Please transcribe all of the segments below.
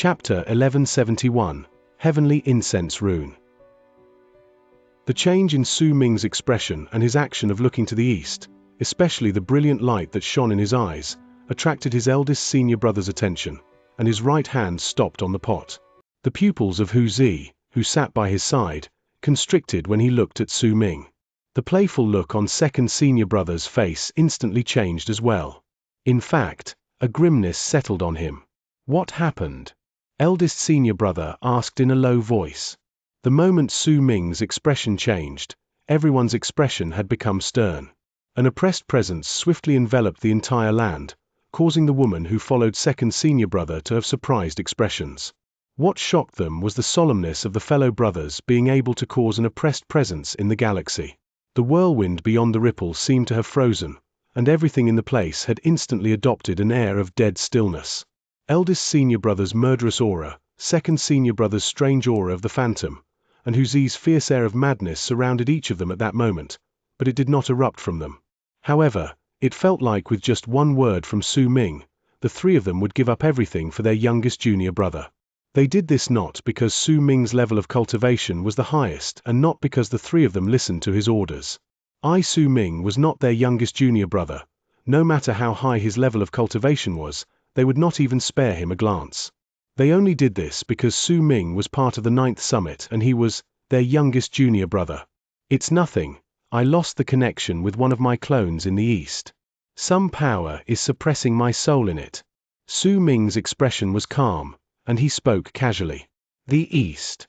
Chapter 1171, Heavenly Incense Rune. The change in Su Ming's expression and his action of looking to the east, especially the brilliant light that shone in his eyes, attracted his eldest senior brother's attention, and his right hand stopped on the pot. The pupils of Hu Zi, who sat by his side, constricted when he looked at Su Ming. The playful look on second senior brother's face instantly changed as well. In fact, a grimness settled on him. What happened? Eldest senior brother asked in a low voice. The moment Su Ming's expression changed, everyone's expression had become stern. An oppressed presence swiftly enveloped the entire land, causing the woman who followed second senior brother to have surprised expressions. What shocked them was the solemnness of the fellow brothers being able to cause an oppressed presence in the galaxy. The whirlwind beyond the ripple seemed to have frozen, and everything in the place had instantly adopted an air of dead stillness. Eldest senior brother's murderous aura, second senior brother's strange aura of the phantom, and Hu Zi's fierce air of madness surrounded each of them at that moment, but it did not erupt from them. However, it felt like with just one word from Su Ming, the three of them would give up everything for their youngest junior brother. They did this not because Su Ming's level of cultivation was the highest and not because the three of them listened to his orders. Su Ming was not their youngest junior brother. No matter how high his level of cultivation was, they would not even spare him a glance. They only did this because Su Ming was part of the 9th summit and he was their youngest junior brother. It's nothing. I lost the connection with one of my clones in the east. Some power is suppressing my soul in it. Su Ming's expression was calm, and he spoke casually. The east.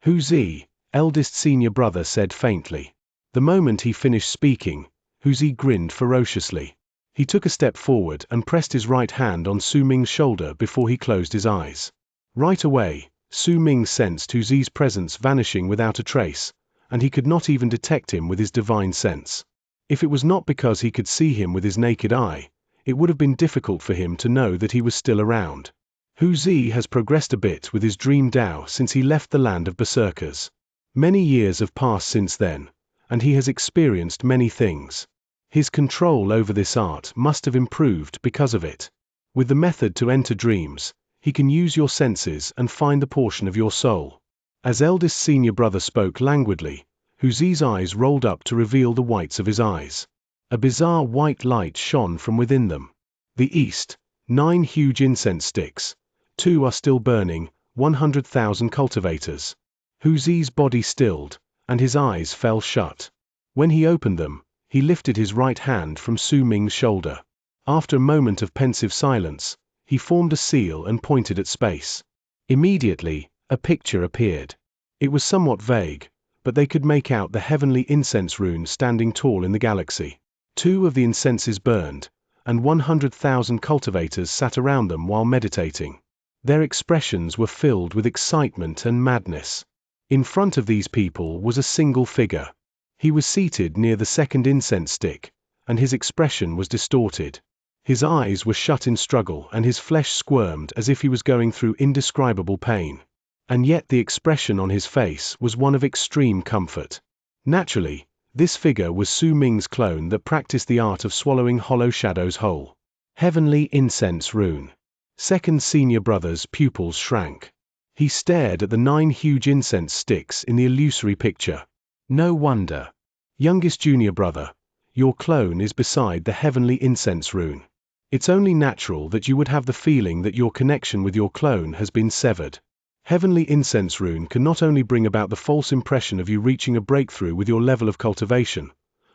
Hu Zi, eldest senior brother, said faintly. The moment he finished speaking, Hu Zi grinned ferociously. He took a step forward and pressed his right hand on Su Ming's shoulder before he closed his eyes. Right away, Su Ming sensed Hu Zi's presence vanishing without a trace, and he could not even detect him with his divine sense. If it was not because he could see him with his naked eye, it would have been difficult for him to know that he was still around. Hu Zi has progressed a bit with his dream Tao since he left the land of berserkers. Many years have passed since then, and he has experienced many things. His control over this art must have improved because of it. With the method to enter dreams, he can use your senses and find the portion of your soul. As eldest senior brother spoke languidly, Hu Zi's eyes rolled up to reveal the whites of his eyes. A bizarre white light shone from within them. The east, 9 huge incense sticks. 2 are still burning, 100,000 cultivators. Hu Zi's body stilled, and his eyes fell shut. When he opened them, he lifted his right hand from Su Ming's shoulder. After a moment of pensive silence, he formed a seal and pointed at space. Immediately, a picture appeared. It was somewhat vague, but they could make out the heavenly incense rune standing tall in the galaxy. 2 of the incenses burned, and 100,000 cultivators sat around them while meditating. Their expressions were filled with excitement and madness. In front of these people was a single figure. He was seated near the second incense stick, and his expression was distorted. His eyes were shut in struggle and his flesh squirmed as if he was going through indescribable pain. And yet the expression on his face was one of extreme comfort. Naturally, this figure was Su Ming's clone that practiced the art of swallowing hollow shadows whole. Heavenly Incense Rune. Second senior brother's pupils shrank. He stared at the 9 huge incense sticks in the illusory picture. No wonder. Youngest junior brother, your clone is beside the heavenly incense rune. It's only natural that you would have the feeling that your connection with your clone has been severed. Heavenly incense rune can not only bring about the false impression of you reaching a breakthrough with your level of cultivation,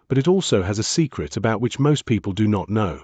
but it also has a secret about which most people do not know.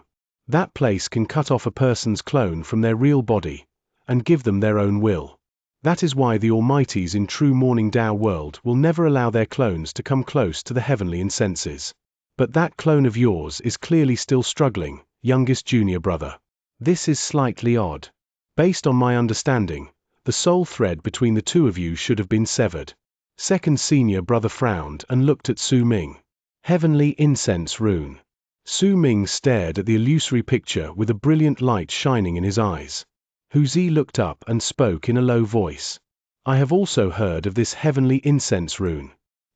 That place can cut off a person's clone from their real body, and give them their own will. That is why the Almighties in true Morning Tao world will never allow their clones to come close to the heavenly incenses. But that clone of yours is clearly still struggling, youngest junior brother. This is slightly odd. Based on my understanding, the soul thread between the two of you should have been severed. Second senior brother frowned and looked at Su Ming. Heavenly incense rune. Su Ming stared at the illusory picture with a brilliant light shining in his eyes. Hu Zi looked up and spoke in a low voice. I have also heard of this heavenly incense rune.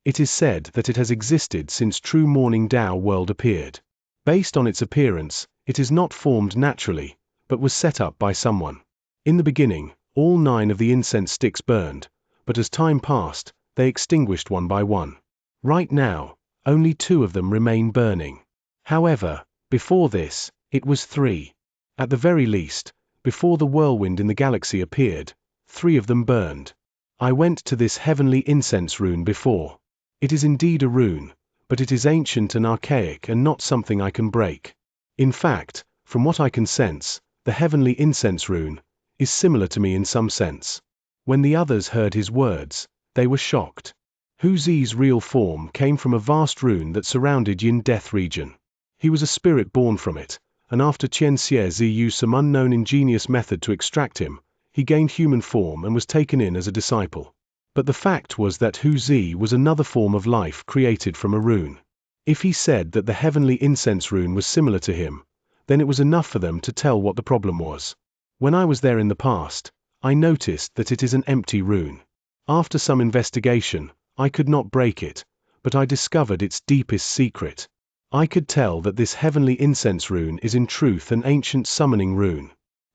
It is said that it has existed since true Morning Tao world appeared. Based on its appearance, it is not formed naturally, but was set up by someone. In the beginning, All 9 of the incense sticks burned, but as time passed, they extinguished one by one. Right now, only 2 of them remain burning. However, before this, it was 3. At the very least, before the whirlwind in the galaxy appeared, 3 of them burned. I went to this heavenly incense rune before. It is indeed a rune, but it is ancient and archaic and not something I can break. In fact, from what I can sense, the heavenly incense rune is similar to me in some sense. When the others heard his words, they were shocked. Hu Zi's real form came from a vast rune that surrounded Yin Death region. He was a spirit born from it, and after Xianxia used some unknown ingenious method to extract him, he gained human form and was taken in as a disciple. But the fact was that Hu Zi was another form of life created from a rune. If he said that the heavenly incense rune was similar to him, then it was enough for them to tell what the problem was. When I was there in the past, I noticed that it is an empty rune. After some investigation, I could not break it, but I discovered its deepest secret. I could tell that this heavenly incense rune is in truth an ancient summoning rune.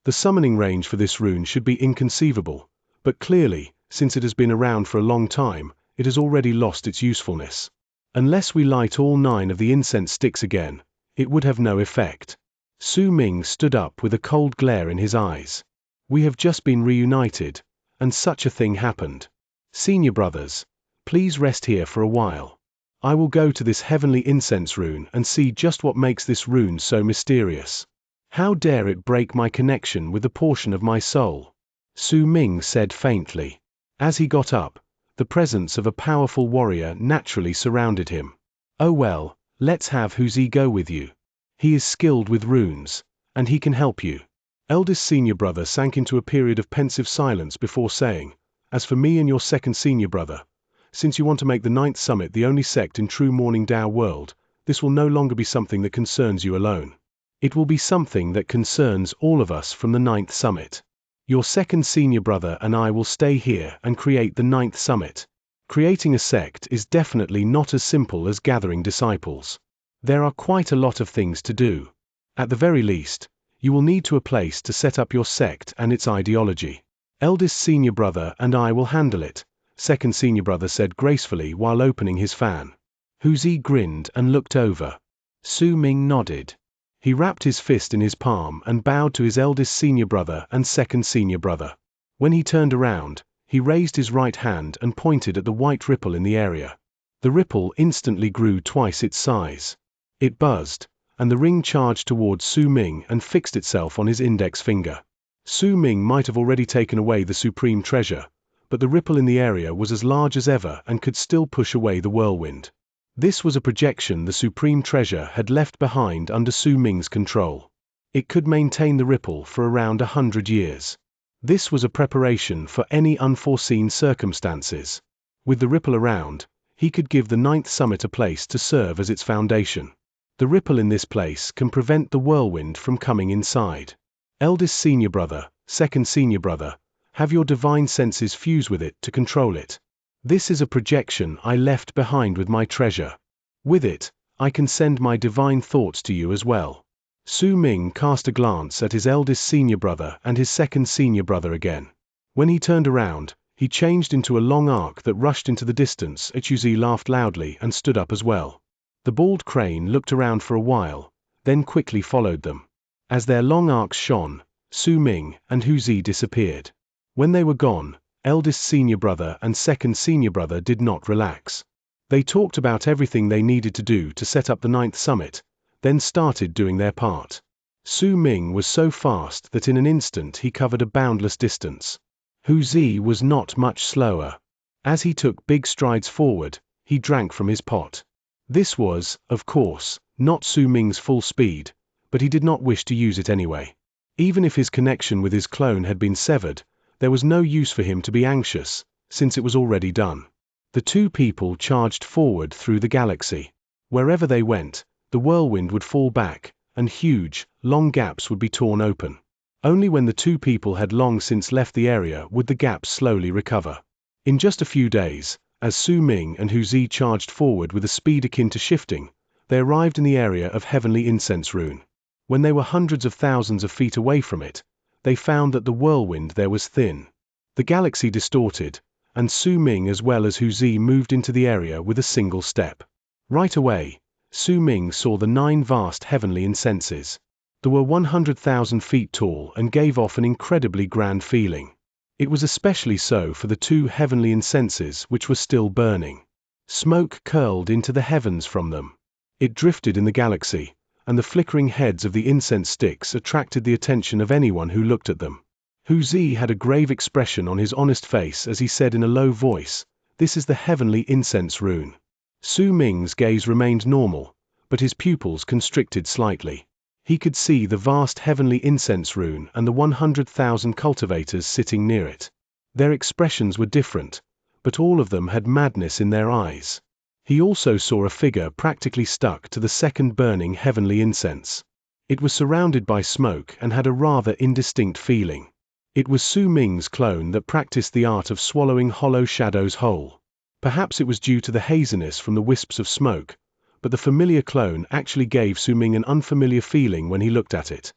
The summoning range for this rune should be inconceivable, but clearly, since it has been around for a long time, it has already lost its usefulness. Unless we light all 9 of the incense sticks again, it would have no effect. Su Ming stood up with a cold glare in his eyes. We have just been reunited, and such a thing happened. Senior brothers, please rest here for a while. I will go to this heavenly incense rune and see just what makes this rune so mysterious. How dare it break my connection with the portion of my soul? Su Ming said faintly. As he got up, the presence of a powerful warrior naturally surrounded him. Oh well, let's have Hu Zi go with you. He is skilled with runes, and he can help you. Eldest senior brother sank into a period of pensive silence before saying, as for me and your second senior brother, since you want to make the 9th summit the only sect in true Morning Dao world, this will no longer be something that concerns you alone. It will be something that concerns all of us from the 9th summit. Your second senior brother and I will stay here and create the 9th summit. Creating a sect is definitely not as simple as gathering disciples. There are quite a lot of things to do. At the very least, you will need a place to set up your sect and its ideology. Eldest senior brother and I will handle it, second senior brother said gracefully while opening his fan. Hu Zi grinned and looked over. Su Ming nodded. He wrapped his fist in his palm and bowed to his eldest senior brother and second senior brother. When he turned around, he raised his right hand and pointed at the white ripple in the area. The ripple instantly grew twice its size. It buzzed, and the ring charged towards Su Ming and fixed itself on his index finger. Su Ming might have already taken away the supreme treasure, but the ripple in the area was as large as ever and could still push away the whirlwind. This was a projection the supreme treasure had left behind under Su Ming's control. It could maintain the ripple for around 100 years. This was a preparation for any unforeseen circumstances. With the ripple around, he could give the 9th summit a place to serve as its foundation. The ripple in this place can prevent the whirlwind from coming inside. Eldest senior brother, second senior brother, have your divine senses fuse with it to control it. This is a projection I left behind with my treasure. With it, I can send my divine thoughts to you as well. Su Ming cast a glance at his eldest senior brother and his second senior brother again. When he turned around, he changed into a long arc that rushed into the distance. Hu Zi laughed loudly and stood up as well. The bald crane looked around for a while, then quickly followed them. As their long arcs shone, Su Ming and Hu Zi disappeared. When they were gone, eldest senior brother and second senior brother did not relax. They talked about everything they needed to do to set up the 9th summit, then started doing their part. Su Ming was so fast that in an instant he covered a boundless distance. Hu Zi was not much slower. As he took big strides forward, he drank from his pot. This was, of course, not Su Ming's full speed, but he did not wish to use it anyway. Even if his connection with his clone had been severed, there was no use for him to be anxious, since it was already done. The 2 people charged forward through the galaxy. Wherever they went, the whirlwind would fall back, and huge, long gaps would be torn open. Only when the 2 people had long since left the area would the gaps slowly recover. In just a few days, as Su Ming and Hu Zi charged forward with a speed akin to shifting, they arrived in the area of heavenly incense rune. When they were hundreds of thousands of feet away from it, they found that the whirlwind there was thin. The galaxy distorted, and Su Ming as well as Hu Zi moved into the area with a single step. Right away, Su Ming saw the 9 vast heavenly incenses. They were 100,000 feet tall and gave off an incredibly grand feeling. It was especially so for the 2 heavenly incenses which were still burning. Smoke curled into the heavens from them. It drifted in the galaxy, and the flickering heads of the incense sticks attracted the attention of anyone who looked at them. Hu Zi had a grave expression on his honest face as he said in a low voice, "This is the heavenly incense rune." Su Ming's gaze remained normal, but his pupils constricted slightly. He could see the vast heavenly incense rune and the 100,000 cultivators sitting near it. Their expressions were different, but all of them had madness in their eyes. He also saw a figure practically stuck to the second burning heavenly incense. It was surrounded by smoke and had a rather indistinct feeling. It was Su Ming's clone that practiced the art of swallowing hollow shadows whole. Perhaps it was due to the haziness from the wisps of smoke, but the familiar clone actually gave Su Ming an unfamiliar feeling when he looked at it.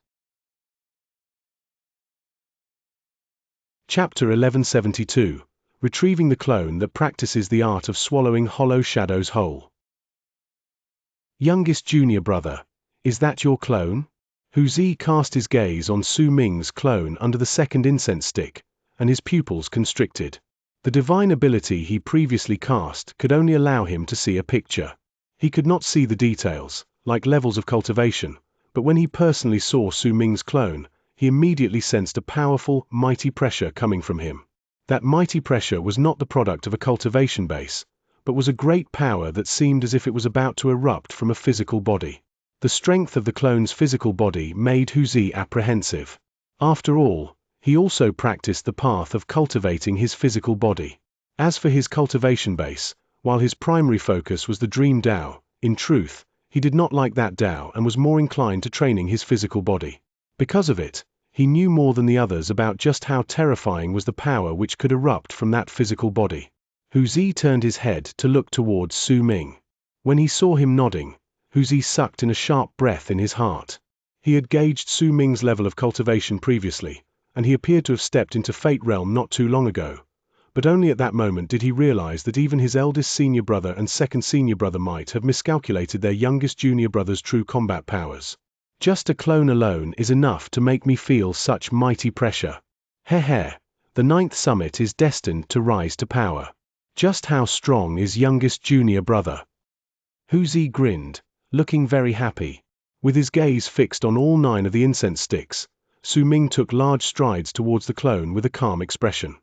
Chapter 1172. Retrieving the clone that practices the art of swallowing hollow shadows whole. Youngest junior brother, is that your clone? Hu Zi cast his gaze on Su Ming's clone under the second incense stick, and his pupils constricted. The divine ability he previously cast could only allow him to see a picture. He could not see the details, like levels of cultivation, but when he personally saw Su Ming's clone, he immediately sensed a powerful, mighty pressure coming from him. That mighty pressure was not the product of a cultivation base, but was a great power that seemed as if it was about to erupt from a physical body. The strength of the clone's physical body made Hu Zi apprehensive. After all, he also practiced the path of cultivating his physical body. As for his cultivation base, while his primary focus was the Dream Tao, in truth, he did not like that Tao and was more inclined to training his physical body. Because of it, he knew more than the others about just how terrifying was the power which could erupt from that physical body. Hu Zi turned his head to look towards Su Ming. When he saw him nodding, Hu Zi sucked in a sharp breath in his heart. He had gauged Su Ming's level of cultivation previously, and he appeared to have stepped into Fate Realm not too long ago. But only at that moment did he realize that even his eldest senior brother and second senior brother might have miscalculated their youngest junior brother's true combat powers. Just a clone alone is enough to make me feel such mighty pressure. Heh, the 9th summit is destined to rise to power. Just how strong is youngest junior brother? Hu Zi grinned, looking very happy. With his gaze fixed on all 9 of the incense sticks, Su Ming took large strides towards the clone with a calm expression.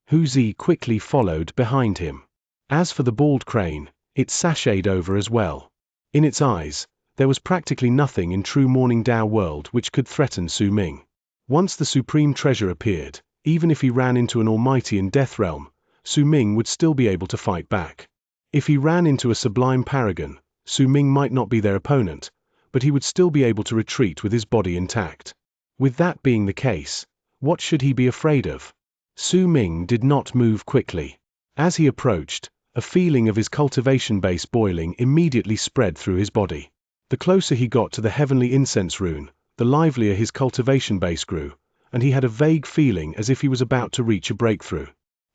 Hu Zi quickly followed behind him. As for the bald crane, it sashayed over as well. In its eyes, there was practically nothing in true Morning Tao world which could threaten Su Ming. Once the supreme treasure appeared, even if he ran into an almighty in Death Realm, Su Ming would still be able to fight back. If he ran into a sublime paragon, Su Ming might not be their opponent, but he would still be able to retreat with his body intact. With that being the case, what should he be afraid of? Su Ming did not move quickly. As he approached, a feeling of his cultivation base boiling immediately spread through his body. The closer he got to the heavenly incense rune, the livelier his cultivation base grew, and he had a vague feeling as if he was about to reach a breakthrough.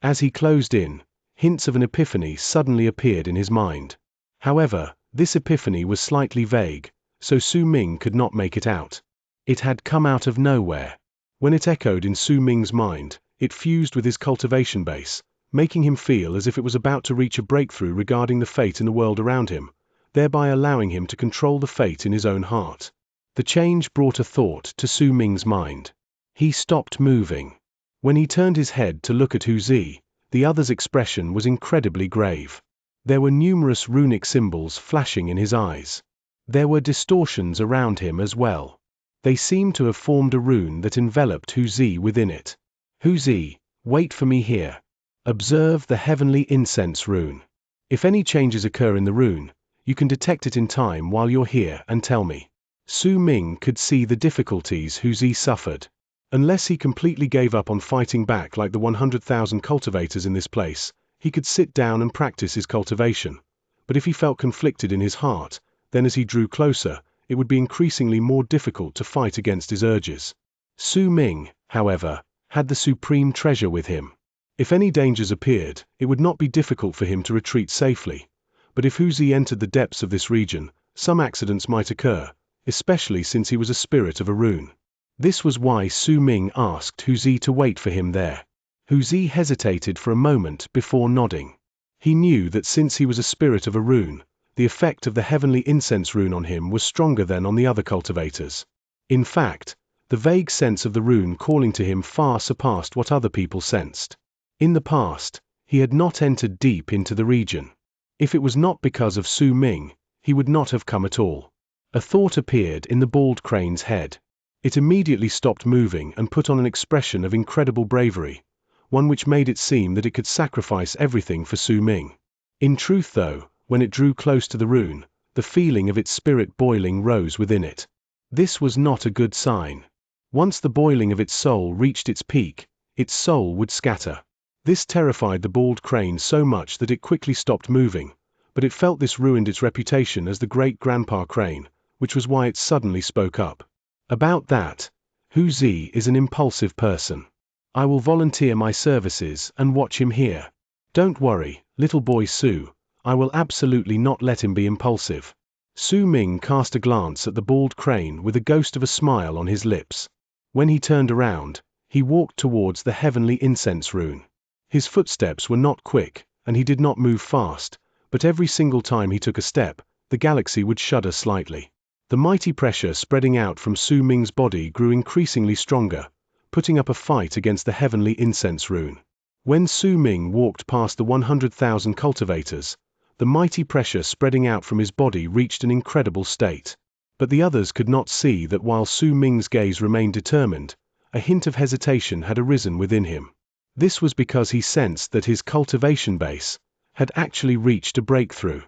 As he closed in, hints of an epiphany suddenly appeared in his mind. However, this epiphany was slightly vague, so Su Ming could not make it out. It had come out of nowhere. When it echoed in Su Ming's mind, it fused with his cultivation base, making him feel as if it was about to reach a breakthrough regarding the fate in the world around him, thereby allowing him to control the fate in his own heart. The change brought a thought to Su Ming's mind. He stopped moving. When he turned his head to look at Hu Zi, the other's expression was incredibly grave. There were numerous runic symbols flashing in his eyes. There were distortions around him as well. They seemed to have formed a rune that enveloped Hu Zi within it. Hu Zi, wait for me here. Observe the heavenly incense rune. If any changes occur in the rune, you can detect it in time while you're here and tell me. Su Ming could see the difficulties Hu Zi suffered. Unless he completely gave up on fighting back like the 100,000 cultivators in this place, he could sit down and practice his cultivation. But if he felt conflicted in his heart, then as he drew closer, it would be increasingly more difficult to fight against his urges. Su Ming, however, had the supreme treasure with him. If any dangers appeared, it would not be difficult for him to retreat safely. But if Hu Zi entered the depths of this region, some accidents might occur, especially since he was a spirit of a rune. This was why Su Ming asked Hu Zi to wait for him there. Hu Zi hesitated for a moment before nodding. He knew that since he was a spirit of a rune, the effect of the heavenly incense rune on him was stronger than on the other cultivators. In fact, the vague sense of the rune calling to him far surpassed what other people sensed. In the past, he had not entered deep into the region. If it was not because of Su Ming, he would not have come at all. A thought appeared in the bald crane's head. It immediately stopped moving and put on an expression of incredible bravery, one which made it seem that it could sacrifice everything for Su Ming. In truth though, when it drew close to the rune, the feeling of its spirit boiling rose within it. This was not a good sign. Once the boiling of its soul reached its peak, its soul would scatter. This terrified the bald crane so much that it quickly stopped moving, but it felt this ruined its reputation as the great grandpa crane, which was why it suddenly spoke up. About that, Hu Zi is an impulsive person. I will volunteer my services and watch him here. Don't worry, little boy Su, I will absolutely not let him be impulsive. Su Ming cast a glance at the bald crane with a ghost of a smile on his lips. When he turned around, he walked towards the heavenly incense rune. His footsteps were not quick, and he did not move fast, but every single time he took a step, the galaxy would shudder slightly. The mighty pressure spreading out from Su Ming's body grew increasingly stronger, putting up a fight against the heavenly incense rune. When Su Ming walked past the 100,000 cultivators, the mighty pressure spreading out from his body reached an incredible state. But the others could not see that while Su Ming's gaze remained determined, a hint of hesitation had arisen within him. This was because he sensed that his cultivation base had actually reached a breakthrough.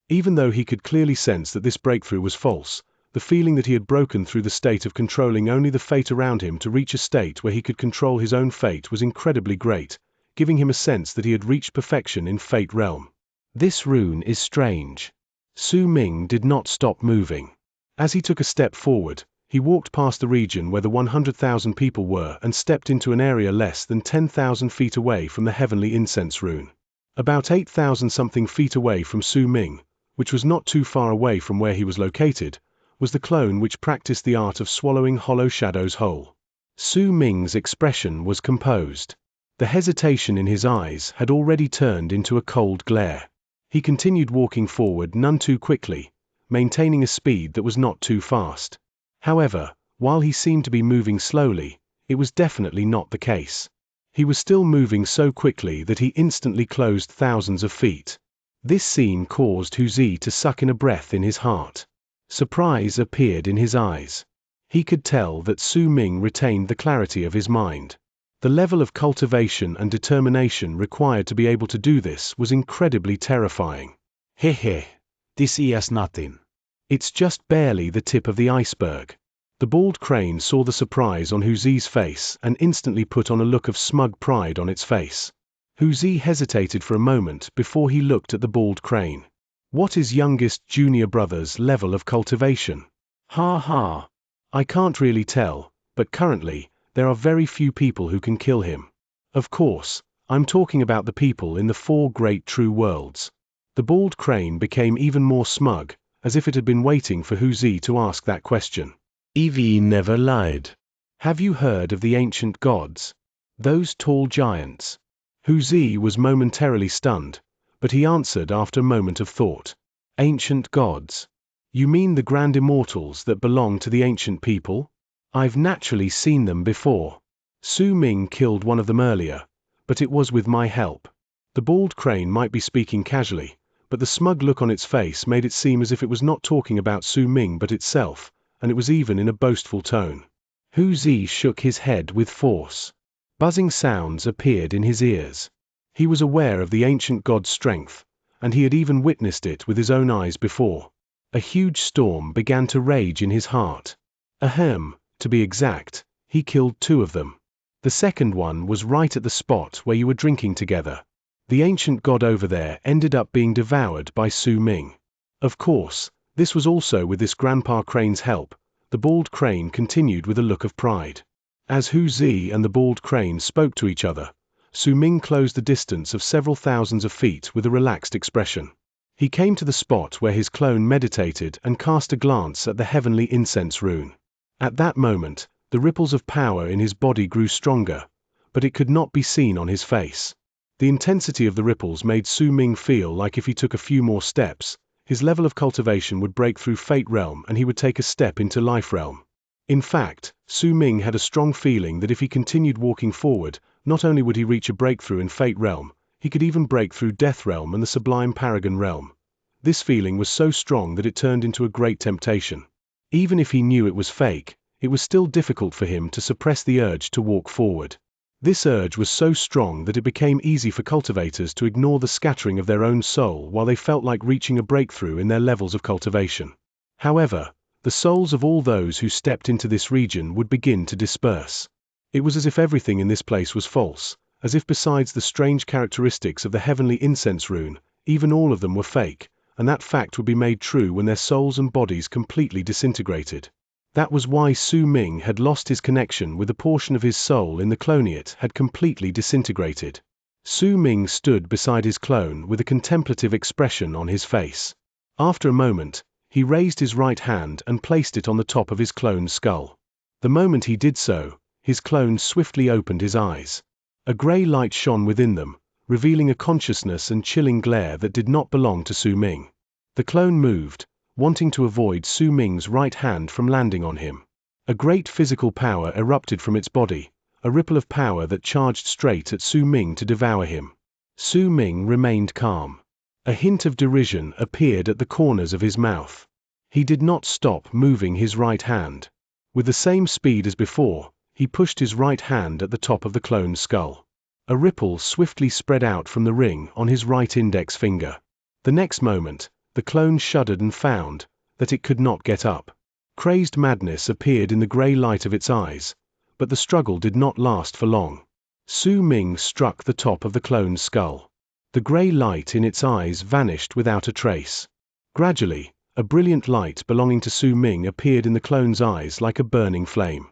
Even though he could clearly sense that this breakthrough was false, the feeling that he had broken through the state of controlling only the fate around him to reach a state where he could control his own fate was incredibly great, giving him a sense that he had reached perfection in fate realm. This rune is strange. Su Ming did not stop moving. As he took a step forward, he walked past the region where the 100,000 people were and stepped into an area less than 10,000 feet away from the heavenly incense rune. About 8,000-something feet away from Su Ming, which was not too far away from where he was located, was the clone which practiced the art of swallowing hollow shadows whole. Su Ming's expression was composed. The hesitation in his eyes had already turned into a cold glare. He continued walking forward none too quickly, maintaining a speed that was not too fast. However, while he seemed to be moving slowly, it was definitely not the case. He was still moving so quickly that he instantly closed thousands of feet. This scene caused Hu Zi to suck in a breath in his heart. Surprise appeared in his eyes. He could tell that Su Ming retained the clarity of his mind. The level of cultivation and determination required to be able to do this was incredibly terrifying. Heh, this is nothing. It's just barely the tip of the iceberg. The bald crane saw the surprise on Hu Zi's face and instantly put on a look of smug pride on its face. Hu Zi hesitated for a moment before he looked at the bald crane. What is youngest junior brother's level of cultivation? Ha ha. I can't really tell, but currently, there are very few people who can kill him. Of course, I'm talking about the people in the 4 great true worlds. The bald crane became even more smug, as if it had been waiting for Hu Zi to ask that question. Evie never lied. Have you heard of the ancient gods? Those tall giants? Hu Zi was momentarily stunned, but he answered after a moment of thought. Ancient gods? You mean the grand immortals that belong to the ancient people? I've naturally seen them before. Su Ming killed one of them earlier, but it was with my help. The bald crane might be speaking casually, but the smug look on its face made it seem as if it was not talking about Su Ming but itself, and it was even in a boastful tone. Hu Zi shook his head with force. Buzzing sounds appeared in his ears. He was aware of the ancient god's strength, and he had even witnessed it with his own eyes before. A huge storm began to rage in his heart. Ahem, to be exact, he killed 2 of them. The second one was right at the spot where you were drinking together. The ancient god over there ended up being devoured by Su Ming. Of course, this was also with this grandpa crane's help. The bald crane continued with a look of pride. As Hu Zi and the bald crane spoke to each other, Su Ming closed the distance of several thousands of feet with a relaxed expression. He came to the spot where his clone meditated and cast a glance at the heavenly incense rune. At that moment, the ripples of power in his body grew stronger, but it could not be seen on his face. The intensity of the ripples made Su Ming feel like if he took a few more steps, his level of cultivation would break through Fate Realm and he would take a step into Life Realm. In fact, Su Ming had a strong feeling that if he continued walking forward, not only would he reach a breakthrough in Fate Realm, he could even break through Death Realm and the Sublime Paragon Realm. This feeling was so strong that it turned into a great temptation. Even if he knew it was fake, it was still difficult for him to suppress the urge to walk forward. This urge was so strong that it became easy for cultivators to ignore the scattering of their own soul while they felt like reaching a breakthrough in their levels of cultivation. However, the souls of all those who stepped into this region would begin to disperse. It was as if everything in this place was false, as if besides the strange characteristics of the heavenly incense rune, even all of them were fake, and that fact would be made true when their souls and bodies completely disintegrated. That was why Su Ming had lost his connection with the portion of his soul in the cloniate had completely disintegrated. Su Ming stood beside his clone with a contemplative expression on his face. After a moment, he raised his right hand and placed it on the top of his clone's skull. The moment he did so, his clone swiftly opened his eyes. A grey light shone within them, revealing a consciousness and chilling glare that did not belong to Su Ming. The clone moved, wanting to avoid Su Ming's right hand from landing on him. A great physical power erupted from its body, a ripple of power that charged straight at Su Ming to devour him. Su Ming remained calm. A hint of derision appeared at the corners of his mouth. He did not stop moving his right hand. With the same speed as before, he pushed his right hand at the top of the clone's skull. A ripple swiftly spread out from the ring on his right index finger. The next moment, the clone shuddered and found that it could not get up. Crazed madness appeared in the grey light of its eyes, but the struggle did not last for long. Su Ming struck the top of the clone's skull. The grey light in its eyes vanished without a trace. Gradually, a brilliant light belonging to Su Ming appeared in the clone's eyes like a burning flame.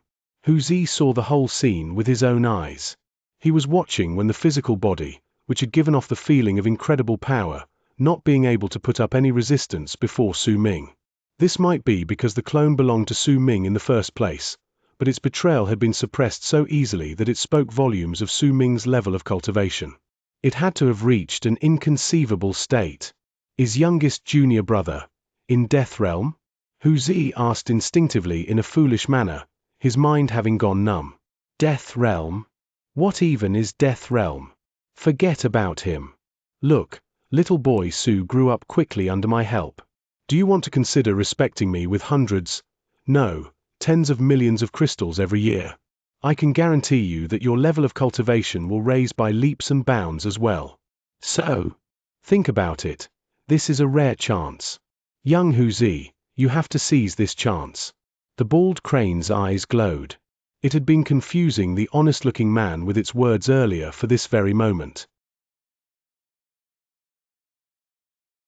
Hu Zi saw the whole scene with his own eyes. He was watching when the physical body, which had given off the feeling of incredible power, not being able to put up any resistance before Su Ming. This might be because the clone belonged to Su Ming in the first place, but its betrayal had been suppressed so easily that it spoke volumes of Su Ming's level of cultivation. It had to have reached an inconceivable state. His youngest junior brother, in Death Realm? Hu Zi asked instinctively in a foolish manner, his mind having gone numb. Death Realm? What even is Death Realm? Forget about him. Look, little boy Su grew up quickly under my help. Do you want to consider respecting me with hundreds, no, tens of millions of crystals every year? I can guarantee you that your level of cultivation will raise by leaps and bounds as well. So, think about it. This is a rare chance. Young Hu Zi, you have to seize this chance. The bald crane's eyes glowed. It had been confusing the honest-looking man with its words earlier for this very moment.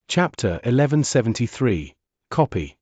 Chapter 1173, Copy.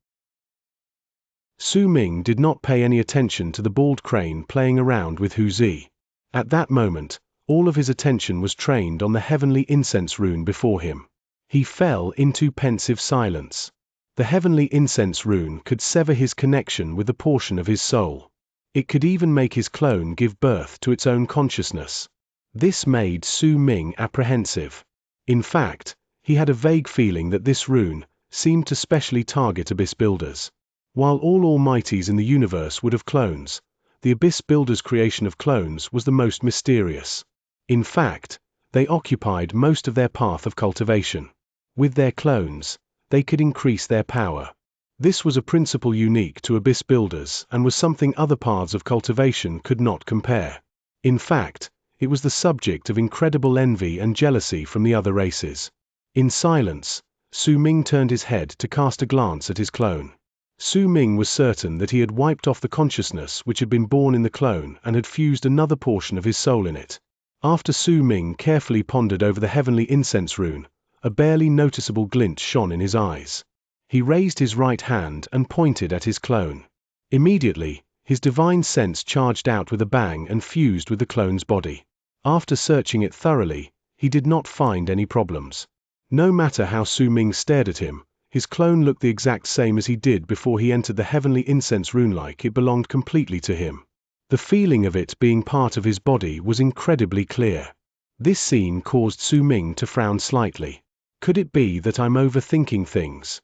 Su Ming did not pay any attention to the bald crane playing around with Hu Zi. At that moment, all of his attention was trained on the heavenly incense rune before him. He fell into pensive silence. The heavenly incense rune could sever his connection with a portion of his soul. It could even make his clone give birth to its own consciousness. This made Su Ming apprehensive. In fact, he had a vague feeling that this rune seemed to specially target Abyss Builders. While all Almighties in the universe would have clones, the Abyss Builders' creation of clones was the most mysterious. In fact, they occupied most of their path of cultivation. With their clones, they could increase their power. This was a principle unique to Abyss Builders and was something other paths of cultivation could not compare. In fact, it was the subject of incredible envy and jealousy from the other races. In silence, Su Ming turned his head to cast a glance at his clone. Su Ming was certain that he had wiped off the consciousness which had been born in the clone and had fused another portion of his soul in it. After Su Ming carefully pondered over the heavenly incense rune, a barely noticeable glint shone in his eyes. He raised his right hand and pointed at his clone. Immediately, his divine sense charged out with a bang and fused with the clone's body. After searching it thoroughly, he did not find any problems. No matter how Su Ming stared at him, his clone looked the exact same as he did before he entered the heavenly incense rune, like it belonged completely to him. The feeling of it being part of his body was incredibly clear. This scene caused Su Ming to frown slightly. Could it be that I'm overthinking things?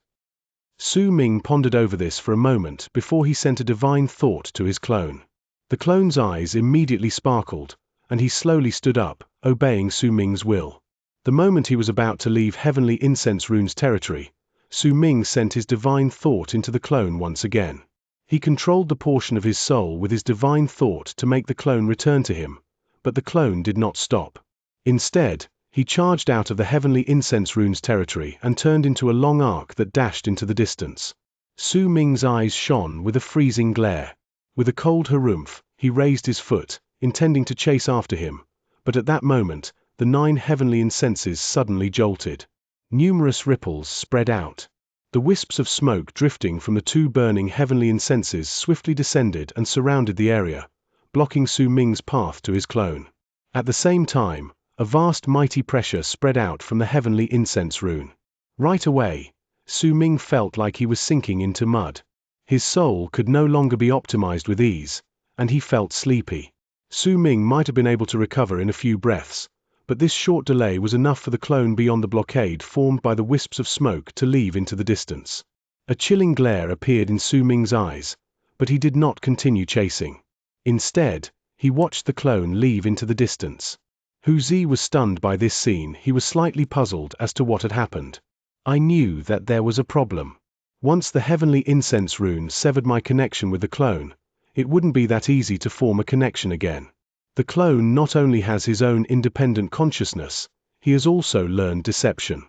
Su Ming pondered over this for a moment before he sent a divine thought to his clone. The clone's eyes immediately sparkled, and he slowly stood up, obeying Su Ming's will. The moment he was about to leave heavenly incense rune's territory, Su Ming sent his divine thought into the clone once again. He controlled the portion of his soul with his divine thought to make the clone return to him, but the clone did not stop. Instead, he charged out of the heavenly incense rune's territory and turned into a long arc that dashed into the distance. Su Ming's eyes shone with a freezing glare. With a cold harumph, he raised his foot, intending to chase after him, but at that moment, the 9 heavenly incenses suddenly jolted. Numerous ripples spread out. The wisps of smoke drifting from the 2 burning heavenly incenses swiftly descended and surrounded the area, blocking Su Ming's path to his clone. At the same time, a vast mighty pressure spread out from the heavenly incense rune. Right away, Su Ming felt like he was sinking into mud. His soul could no longer be optimized with ease, and he felt sleepy. Su Ming might have been able to recover in a few breaths, but this short delay was enough for the clone beyond the blockade formed by the wisps of smoke to leave into the distance. A chilling glare appeared in Su Ming's eyes, but he did not continue chasing. Instead, he watched the clone leave into the distance. Hu Zi was stunned by this scene. He was slightly puzzled as to what had happened. I knew that there was a problem. Once the heavenly incense rune severed my connection with the clone, it wouldn't be that easy to form a connection again. The clone not only has his own independent consciousness, he has also learned deception.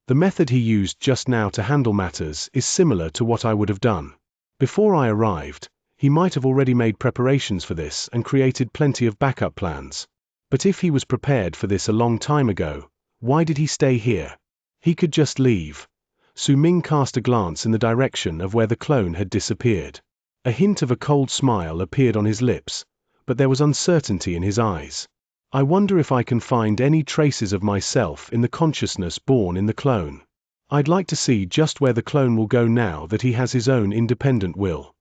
The method he used just now to handle matters is similar to what I would have done. Before I arrived, he might have already made preparations for this and created plenty of backup plans. But if he was prepared for this a long time ago, why did he stay here? He could just leave. Su Ming cast a glance in the direction of where the clone had disappeared. A hint of a cold smile appeared on his lips, but there was uncertainty in his eyes. I wonder if I can find any traces of myself in the consciousness born in the clone. I'd like to see just where the clone will go now that he has his own independent will.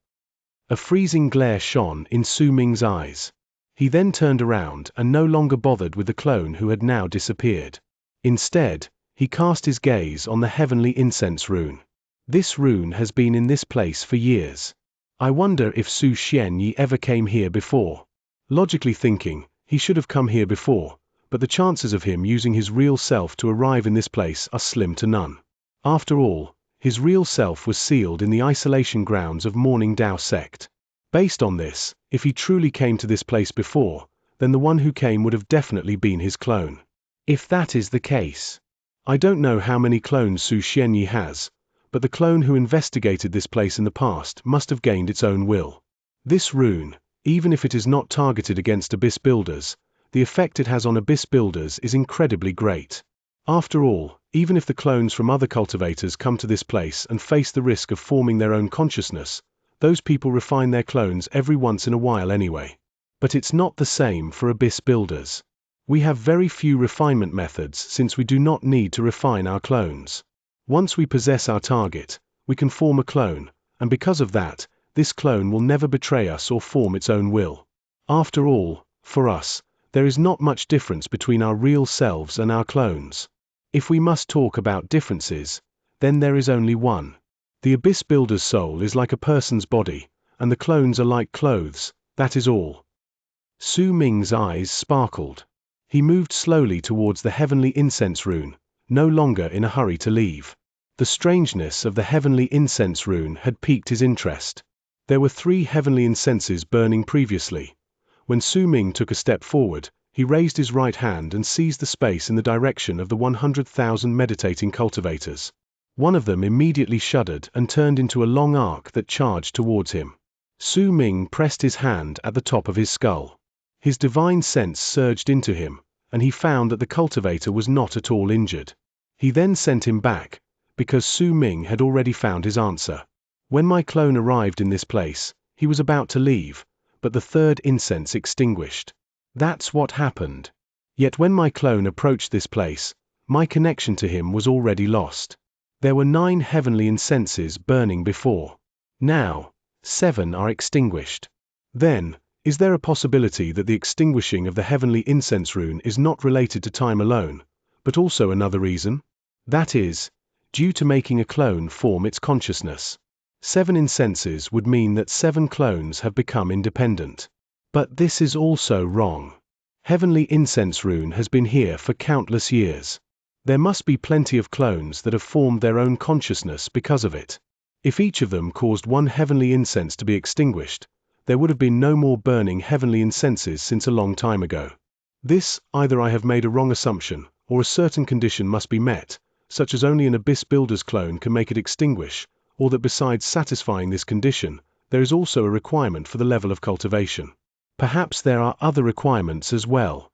A freezing glare shone in Su Ming's eyes. He then turned around and no longer bothered with the clone who had now disappeared. Instead, he cast his gaze on the heavenly incense rune. This rune has been in this place for years. I wonder if Su Xianxia ever came here before. Logically thinking, he should have come here before, but the chances of him using his real self to arrive in this place are slim to none. After all, his real self was sealed in the isolation grounds of Morning Dao sect. Based on this, if he truly came to this place before, then the one who came would have definitely been his clone. If that is the case, I don't know how many clones Su Xianxia has, but the clone who investigated this place in the past must have gained its own will. This rune, even if it is not targeted against abyss builders, the effect it has on abyss builders is incredibly great. After all, even if the clones from other cultivators come to this place and face the risk of forming their own consciousness, those people refine their clones every once in a while anyway. But it's not the same for abyss builders. We have very few refinement methods since we do not need to refine our clones. Once we possess our target, we can form a clone, and because of that, this clone will never betray us or form its own will. After all, for us, there is not much difference between our real selves and our clones. If we must talk about differences, then there is only one. The abyss builder's soul is like a person's body, and the clones are like clothes, that is all. Su Ming's eyes sparkled. He moved slowly towards the heavenly incense rune, no longer in a hurry to leave. The strangeness of the heavenly incense rune had piqued his interest. There were 3 heavenly incenses burning previously. When Su Ming took a step forward, he raised his right hand and seized the space in the direction of the 100,000 meditating cultivators. One of them immediately shuddered and turned into a long arc that charged towards him. Su Ming pressed his hand at the top of his skull. His divine sense surged into him, and he found that the cultivator was not at all injured. He then sent him back, because Su Ming had already found his answer. When my clone arrived in this place, he was about to leave, but the 3rd incense extinguished. That's what happened. Yet when my clone approached this place, my connection to him was already lost. There were 9 heavenly incenses burning before. Now, 7 are extinguished. Then, is there a possibility that the extinguishing of the heavenly incense rune is not related to time alone, but also another reason? That is, due to making a clone form its consciousness. 7 incenses would mean that 7 clones have become independent. But this is also wrong. Heavenly incense rune has been here for countless years. There must be plenty of clones that have formed their own consciousness because of it. If each of them caused one heavenly incense to be extinguished, there would have been no more burning heavenly incenses since a long time ago. This, either I have made a wrong assumption, or a certain condition must be met, such as only an Abyss Builder's clone can make it extinguish, or that besides satisfying this condition, there is also a requirement for the level of cultivation. Perhaps there are other requirements as well.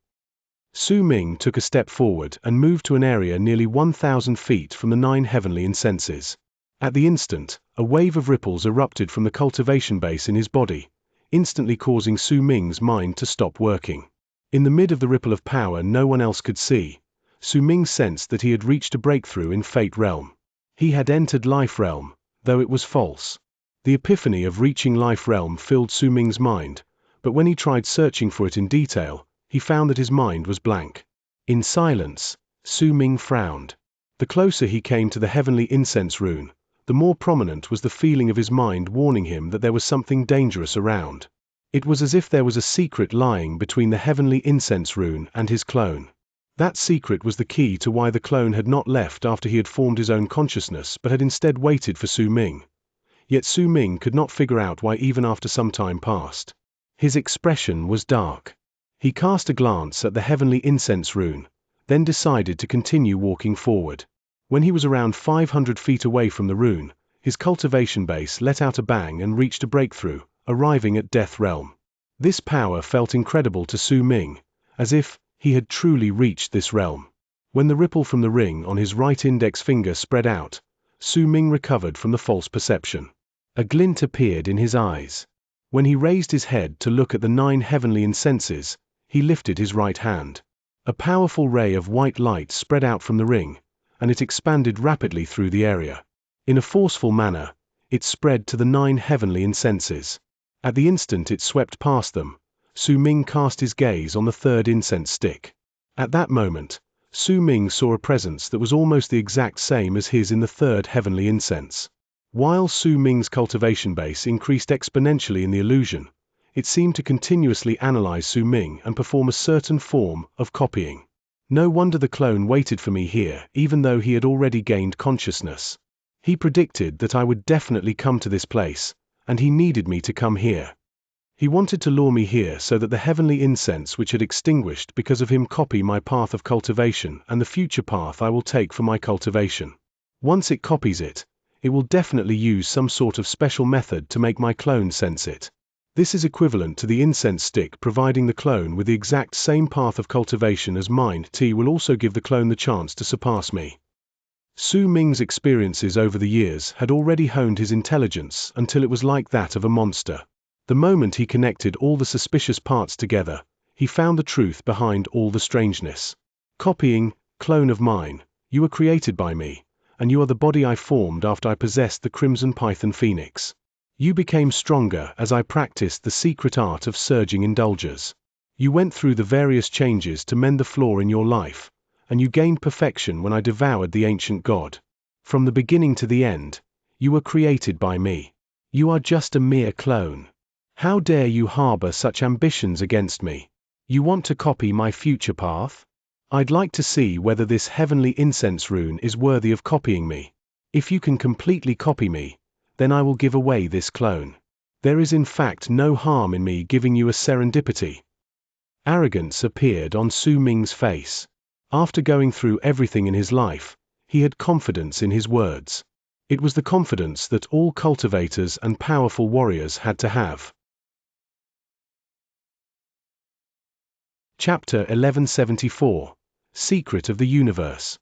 Su Ming took a step forward and moved to an area nearly 1,000 feet from the 9 heavenly incenses. At the instant, a wave of ripples erupted from the cultivation base in his body, instantly causing Su Ming's mind to stop working. In the mid of the ripple of power no one else could see, Su Ming sensed that he had reached a breakthrough in Fate Realm. He had entered Life Realm, though it was false. The epiphany of reaching Life Realm filled Su Ming's mind, but when he tried searching for it in detail, he found that his mind was blank. In silence, Su Ming frowned. The closer he came to the heavenly incense rune, the more prominent was the feeling of his mind warning him that there was something dangerous around. It was as if there was a secret lying between the heavenly incense rune and his clone. That secret was the key to why the clone had not left after he had formed his own consciousness but had instead waited for Su Ming. Yet Su Ming could not figure out why even after some time passed. His expression was dark. He cast a glance at the heavenly incense rune, then decided to continue walking forward. When he was around 500 feet away from the rune, his cultivation base let out a bang and reached a breakthrough, arriving at Death Realm. This power felt incredible to Su Ming, as if he had truly reached this realm. When the ripple from the ring on his right index finger spread out, Su Ming recovered from the false perception. A glint appeared in his eyes. When he raised his head to look at the 9 heavenly incenses, he lifted his right hand. A powerful ray of white light spread out from the ring, and it expanded rapidly through the area. In a forceful manner, it spread to the 9 heavenly incenses. At the instant it swept past them, Su Ming cast his gaze on the 3rd incense stick. At that moment, Su Ming saw a presence that was almost the exact same as his in the 3rd heavenly incense. While Su Ming's cultivation base increased exponentially in the illusion, it seemed to continuously analyze Su Ming and perform a certain form of copying. No wonder the clone waited for me here, even though he had already gained consciousness. He predicted that I would definitely come to this place, and he needed me to come here. He wanted to lure me here so that the heavenly incense which had extinguished because of him copy my path of cultivation and the future path I will take for my cultivation. Once it copies it, it will definitely use some sort of special method to make my clone sense it. This is equivalent to the incense stick providing the clone with the exact same path of cultivation as mine. T will also give the clone the chance to surpass me. Su Ming's experiences over the years had already honed his intelligence until it was like that of a monster. The moment he connected all the suspicious parts together, he found the truth behind all the strangeness. Copying, clone of mine, you were created by me, and you are the body I formed after I possessed the Crimson Python Phoenix. You became stronger as I practiced the secret art of surging indulgers. You went through the various changes to mend the flaw in your life, and you gained perfection when I devoured the ancient god. From the beginning to the end, you were created by me. You are just a mere clone. How dare you harbor such ambitions against me? You want to copy my future path? I'd like to see whether this heavenly incense rune is worthy of copying me. If you can completely copy me, then I will give away this clone. There is in fact no harm in me giving you a serendipity. Arrogance appeared on Su Ming's face. After going through everything in his life, he had confidence in his words. It was the confidence that all cultivators and powerful warriors had to have. Chapter 1174 Secret of the Universe.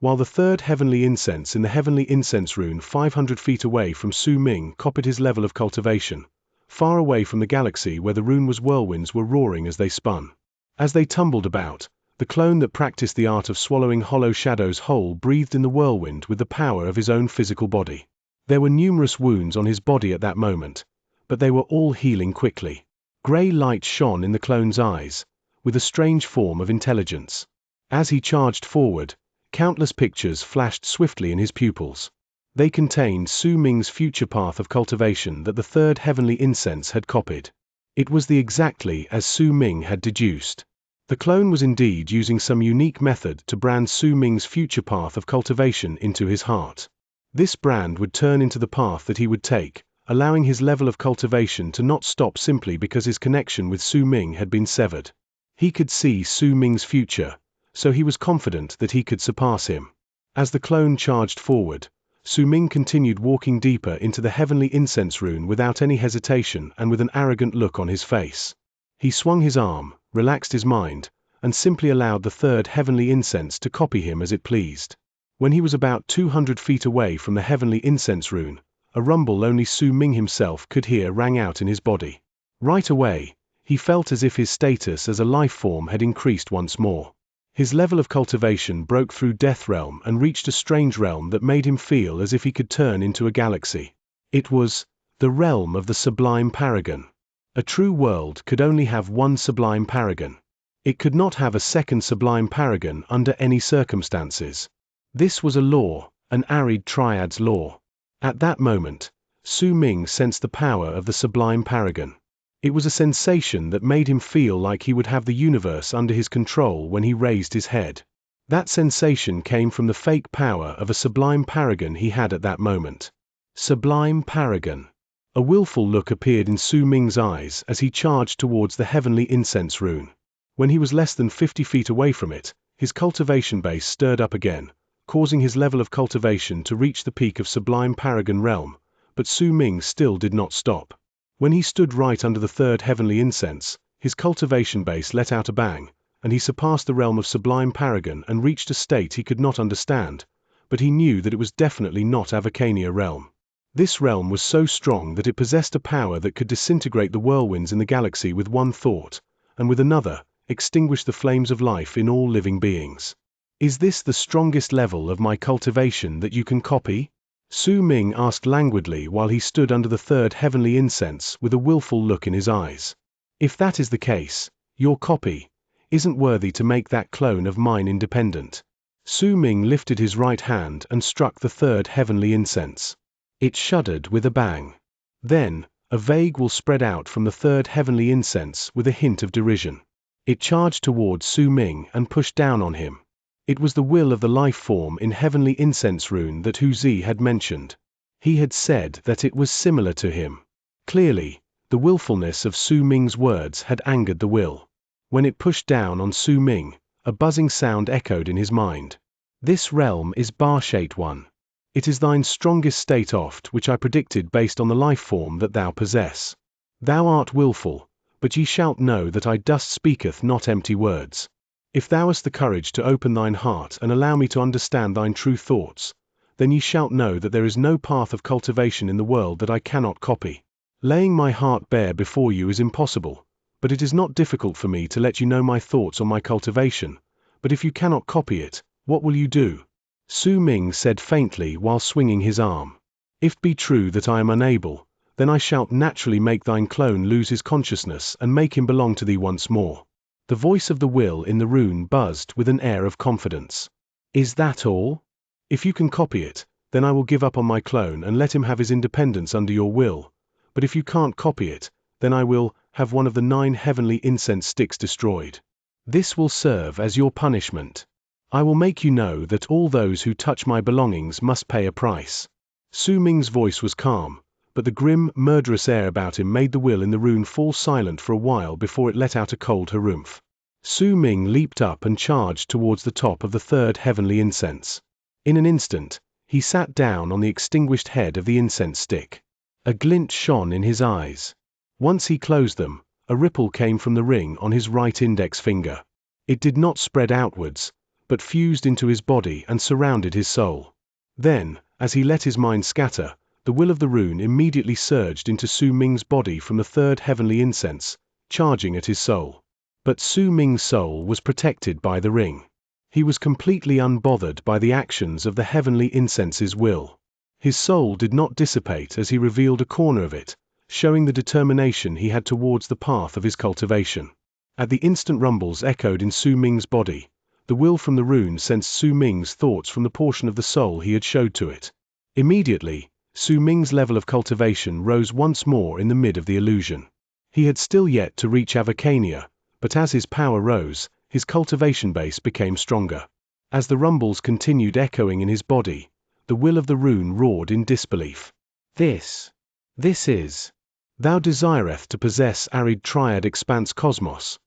While the 3rd heavenly incense in the heavenly incense rune 500 feet away from Su Ming copied his level of cultivation, far away from the galaxy where the rune was whirlwinds were roaring as they spun. As they tumbled about, the clone that practiced the art of swallowing hollow shadows whole breathed in the whirlwind with the power of his own physical body. There were numerous wounds on his body at that moment, but they were all healing quickly. Grey light shone in the clone's eyes, with a strange form of intelligence. As he charged forward, countless pictures flashed swiftly in his pupils. They contained Su Ming's future path of cultivation that the third heavenly incense had copied. It was exactly as Su Ming had deduced. The clone was indeed using some unique method to brand Su Ming's future path of cultivation into his heart. This brand would turn into the path that he would take, allowing his level of cultivation to not stop simply because his connection with Su Ming had been severed. He could see Su Ming's future, so he was confident that he could surpass him. As the clone charged forward, Su Ming continued walking deeper into the heavenly incense rune without any hesitation and with an arrogant look on his face. He swung his arm, relaxed his mind, and simply allowed the third heavenly incense to copy him as it pleased. When he was about 200 feet away from the heavenly incense rune, a rumble only Su Ming himself could hear rang out in his body. Right away, he felt as if his status as a life form had increased once more. His level of cultivation broke through Death Realm and reached a strange realm that made him feel as if he could turn into a galaxy. It was the realm of the Sublime Paragon. A true world could only have one Sublime Paragon. It could not have a second Sublime Paragon under any circumstances. This was a law, an arid triad's law. At that moment, Su Ming sensed the power of the Sublime Paragon. It was a sensation that made him feel like he would have the universe under his control when he raised his head. That sensation came from the fake power of a Sublime Paragon he had at that moment. Sublime Paragon. A willful look appeared in Su Ming's eyes as he charged towards the heavenly incense rune. When he was less than 50 feet away from it, his cultivation base stirred up again, causing his level of cultivation to reach the peak of Sublime Paragon realm, but Su Ming still did not stop. When he stood right under the third heavenly incense, his cultivation base let out a bang, and he surpassed the realm of Sublime Paragon and reached a state he could not understand, but he knew that it was definitely not Avacania realm. This realm was so strong that it possessed a power that could disintegrate the whirlwinds in the galaxy with one thought, and with another, extinguish the flames of life in all living beings. Is this the strongest level of my cultivation that you can copy? Su Ming asked languidly while he stood under the third heavenly incense with a willful look in his eyes. If that is the case, your copy isn't worthy to make that clone of mine independent. Su Ming lifted his right hand and struck the third heavenly incense. It shuddered with a bang. Then, a vague will spread out from the third heavenly incense with a hint of derision. It charged towards Su Ming and pushed down on him. It was the will of the life form in heavenly incense rune that Hu Zi had mentioned. He had said that it was similar to him. Clearly, the willfulness of Su Ming's words had angered the will. When it pushed down on Su Ming, a buzzing sound echoed in his mind. This realm is Barshate one. It is thine strongest state oft which I predicted based on the life form that thou possess. Thou art willful, but ye shalt know that I dust speaketh not empty words. If thou hast the courage to open thine heart and allow me to understand thine true thoughts, then ye shalt know that there is no path of cultivation in the world that I cannot copy. Laying my heart bare before you is impossible, but it is not difficult for me to let you know my thoughts on my cultivation, but if you cannot copy it, what will you do? Su Ming said faintly while swinging his arm. If it be true that I am unable, then I shalt naturally make thine clone lose his consciousness and make him belong to thee once more. The voice of the will in the rune buzzed with an air of confidence. Is that all? If you can copy it, then I will give up on my clone and let him have his independence under your will, but if you can't copy it, then I will have one of the 9 heavenly incense sticks destroyed. This will serve as your punishment. I will make you know that all those who touch my belongings must pay a price. Su Ming's voice was calm, but the grim, murderous air about him made the will in the rune fall silent for a while before it let out a cold harumph. Su Ming leaped up and charged towards the top of the third heavenly incense. In an instant, he sat down on the extinguished head of the incense stick. A glint shone in his eyes. Once he closed them, a ripple came from the ring on his right index finger. It did not spread outwards, but fused into his body and surrounded his soul. Then, as he let his mind scatter, the will of the rune immediately surged into Su Ming's body from the third heavenly incense, charging at his soul. But Su Ming's soul was protected by the ring. He was completely unbothered by the actions of the heavenly incense's will. His soul did not dissipate as he revealed a corner of it, showing the determination he had towards the path of his cultivation. At the instant rumbles echoed in Su Ming's body, the will from the rune sensed Su Ming's thoughts from the portion of the soul he had showed to it. Immediately, Su Ming's level of cultivation rose once more in the mid of the illusion. He had still yet to reach Avacania, but as his power rose, his cultivation base became stronger. As the rumbles continued echoing in his body, the will of the rune roared in disbelief. This is. Thou desireth to possess arid triad expanse cosmos.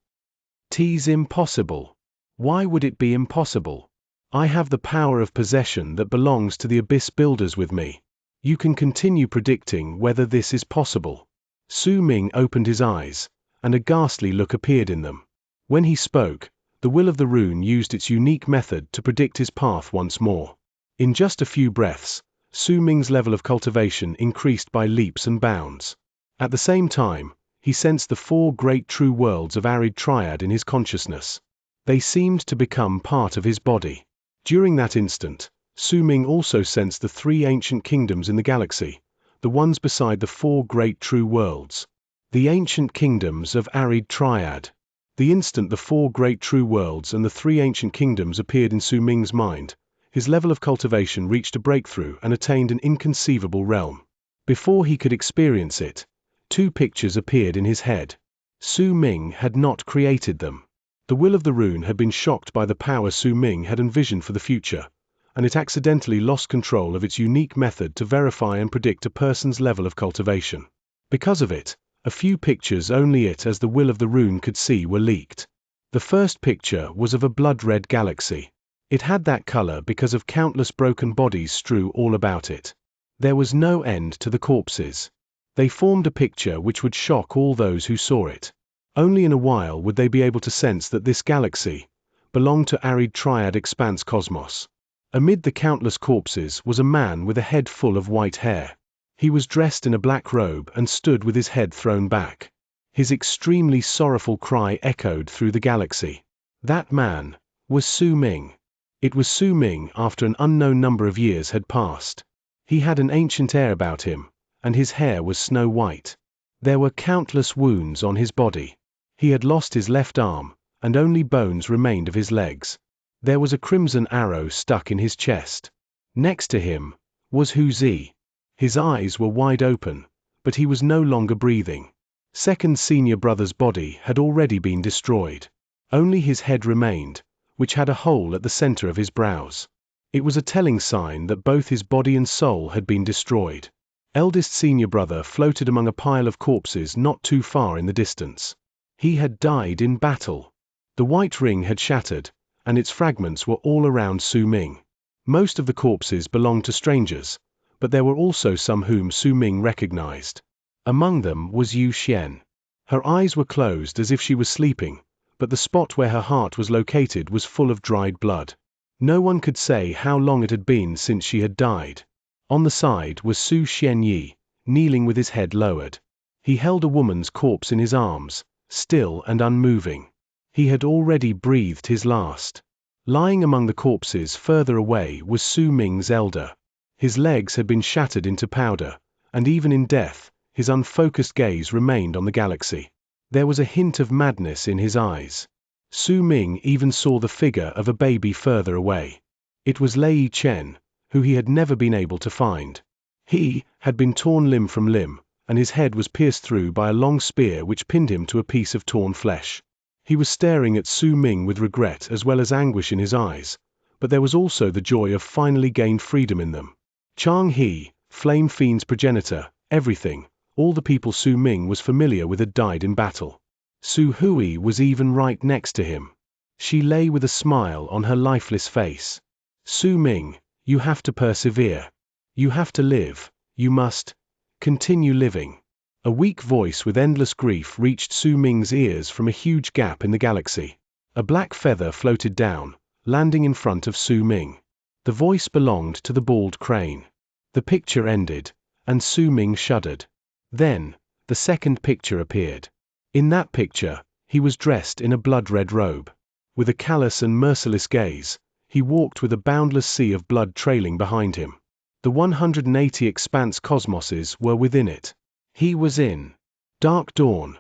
'Tis impossible. Why would it be impossible? I have the power of possession that belongs to the abyss builders with me. You can continue predicting whether this is possible. Su Ming opened his eyes, and a ghastly look appeared in them. When he spoke, the will of the rune used its unique method to predict his path once more. In just a few breaths, Su Ming's level of cultivation increased by leaps and bounds. At the same time, he sensed the four great true worlds of arid triad in his consciousness. They seemed to become part of his body. During that instant, Su Ming also sensed the three ancient kingdoms in the galaxy, the ones beside the four great true worlds. The ancient kingdoms of arid triad. The instant the four great true worlds and the three ancient kingdoms appeared in Su Ming's mind, his level of cultivation reached a breakthrough and attained an inconceivable realm. Before he could experience it, two pictures appeared in his head. Su Ming had not created them. The will of the rune had been shocked by the power Su Ming had envisioned for the future, and it accidentally lost control of its unique method to verify and predict a person's level of cultivation. Because of it, a few pictures only it as the will of the rune could see were leaked. The first picture was of a blood-red galaxy. It had that color because of countless broken bodies strewn all about it. There was no end to the corpses. They formed a picture which would shock all those who saw it. Only in a while would they be able to sense that this galaxy belonged to arid triad expanse cosmos. Amid the countless corpses was a man with a head full of white hair. He was dressed in a black robe and stood with his head thrown back. His extremely sorrowful cry echoed through the galaxy. That man was Su Ming. It was Su Ming after an unknown number of years had passed. He had an ancient air about him, and his hair was snow white. There were countless wounds on his body. He had lost his left arm, and only bones remained of his legs. There was a crimson arrow stuck in his chest. Next to him was Hu Zi. His eyes were wide open, but he was no longer breathing. Second senior brother's body had already been destroyed. Only his head remained, which had a hole at the center of his brows. It was a telling sign that both his body and soul had been destroyed. Eldest senior brother floated among a pile of corpses not too far in the distance. He had died in battle. The white ring had shattered, and its fragments were all around Su Ming. Most of the corpses belonged to strangers, but there were also some whom Su Ming recognized. Among them was Yu Xian. Her eyes were closed as if she was sleeping, but the spot where her heart was located was full of dried blood. No one could say how long it had been since she had died. On the side was Su Xianyi, kneeling with his head lowered. He held a woman's corpse in his arms, still and unmoving. He had already breathed his last. Lying among the corpses further away was Su Ming's elder. His legs had been shattered into powder, and even in death, his unfocused gaze remained on the galaxy. There was a hint of madness in his eyes. Su Ming even saw the figure of a baby further away. It was Lei Chen, who he had never been able to find. He had been torn limb from limb, and his head was pierced through by a long spear which pinned him to a piece of torn flesh. He was staring at Su Ming with regret as well as anguish in his eyes, but there was also the joy of finally gained freedom in them. Chang He, Flame Fiend's progenitor, everything, all the people Su Ming was familiar with had died in battle. Su Hui was even right next to him. She lay with a smile on her lifeless face. Su Ming, you have to persevere. You have to live. You must continue living. A weak voice with endless grief reached Su Ming's ears from a huge gap in the galaxy. A black feather floated down, landing in front of Su Ming. The voice belonged to the bald crane. The picture ended, and Su Ming shuddered. Then, the second picture appeared. In that picture, He was dressed in a blood-red robe. With a callous and merciless gaze, he walked with a boundless sea of blood trailing behind him. The 180 expanse cosmoses were within it. He was in Dark Dawn.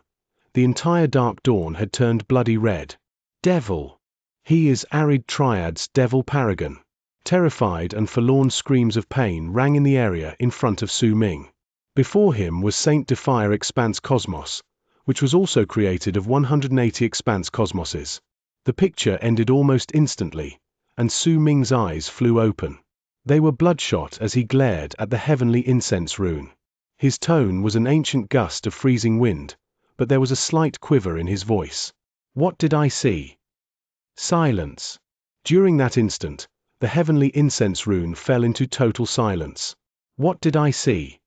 The entire Dark Dawn had turned bloody red. Devil. He is Arid Triad's Devil Paragon. Terrified and forlorn screams of pain rang in the area in front of Su Ming. Before him was Saint Defier Expanse Cosmos, which was also created of 180 expanse cosmoses. The picture ended almost instantly, and Su Ming's eyes flew open. They were bloodshot as he glared at the heavenly incense rune. His tone was an ancient gust of freezing wind, but there was a slight quiver in his voice. What did I see? Silence. During that instant, the heavenly incense rune fell into total silence. What did I see?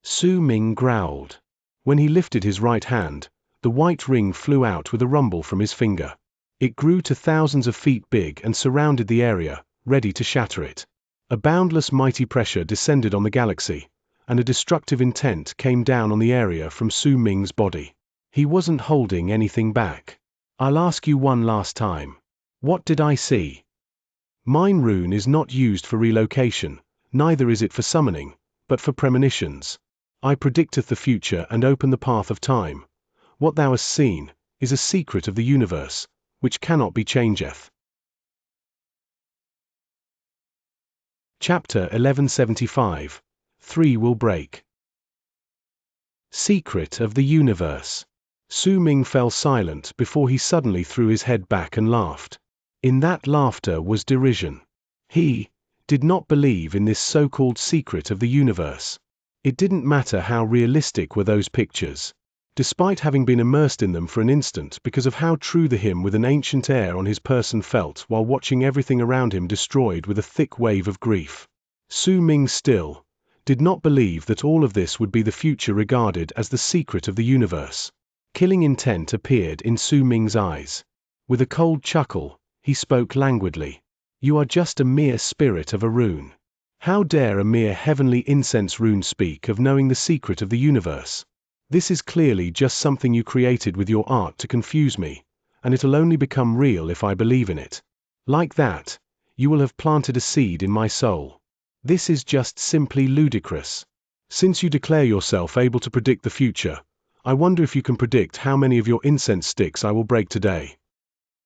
Su Ming growled. When he lifted his right hand, the white ring flew out with a rumble from his finger. It grew to thousands of feet big and surrounded the area, ready to shatter it. A boundless mighty pressure descended on the galaxy, and a destructive intent came down on the area from Su Ming's body. He wasn't holding anything back. I'll ask you one last time. What did I see? Mine rune is not used for relocation, neither is it for summoning, but for premonitions. I predicteth the future and open the path of time. What thou hast seen is a secret of the universe, which cannot be changeth. Chapter 1175. 3 will break. Secret of the universe. Su Ming fell silent before he suddenly threw his head back and laughed. In that laughter was derision. He did not believe in this so-called secret of the universe. It didn't matter how realistic were those pictures. Despite having been immersed in them for an instant because of how true the him with an ancient air on his person felt while watching everything around him destroyed with a thick wave of grief, Su Ming still did not believe that all of this would be the future regarded as the secret of the universe. Killing intent appeared in Su Ming's eyes. With a cold chuckle, he spoke languidly. You are just a mere spirit of a rune. How dare a mere heavenly incense rune speak of knowing the secret of the universe? This is clearly just something you created with your art to confuse me, and it'll only become real if I believe in it. Like that, you will have planted a seed in my soul. This is just simply ludicrous. Since you declare yourself able to predict the future, I wonder if you can predict how many of your incense sticks I will break today.